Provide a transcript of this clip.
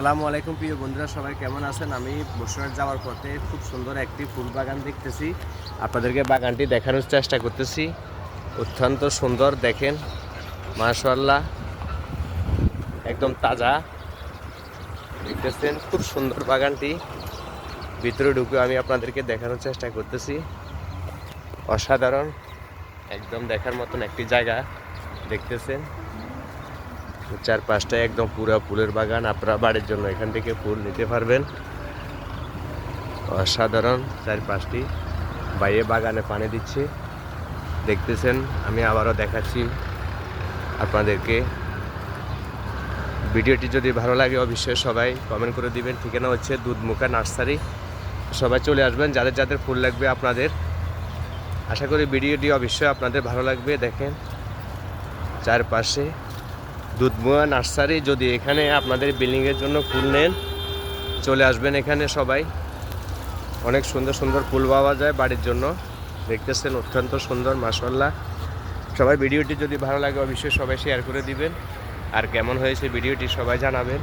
আসসালামু আলাইকুম প্রিয় বন্ধুরা, সবাই কেমন আছেন? আমি বসুরহাট যাওয়ার পথে খুব সুন্দর একটি ফুল বাগান দেখতেছি। আপনাদেরকে বাগানটি দেখানোর চেষ্টা করতেছি। অত্যন্ত সুন্দর, দেখেন মাশাআল্লাহ, একদম তাজা দেখতেছেন। খুব সুন্দর বাগানটি, ভিতরে ঢুকে আমি আপনাদেরকে দেখানোর চেষ্টা করতেছি। অসাধারণ, একদম দেখার মতন একটি জায়গা দেখতেছেন। চারপাশটায় একদম পুরো ফুলের বাগান। আপনারা বাড়ির জন্য এখান থেকে ফুল নিতে পারবেন। অসাধারণ চারপাশটি। বাইরে বাগানে পানি দিচ্ছে, দেখতেছেন। আমি আবারও দেখাচ্ছি আপনাদেরকে। ভিডিওটি যদি ভালো লাগে অবশ্যই সবাই কমেন্ট করে দিবেন। ঠিকানা হচ্ছে দুধমুখা নার্সারি। সবাই চলে আসবেন যাদের যাদের ফুল লাগবে আপনাদের। আশা করি ভিডিওটি অবশ্যই আপনাদের ভালো লাগবে। দেখেন চারপাশে দুধমুখা নার্সারি। যদি এখানে আপনাদের বিল্ডিংয়ের জন্য ফুল নেন, চলে আসবেন এখানে সবাই। অনেক সুন্দর সুন্দর ফুল পাওয়া যায় বাড়ির জন্য। দেখতেছেন অত্যন্ত সুন্দর, মাশাআল্লাহ। সবাই ভিডিওটি যদি ভালো লাগে অবশ্যই সবাই শেয়ার করে দিবেন। আর কেমন হয়েছে ভিডিওটি সবাই জানাবেন।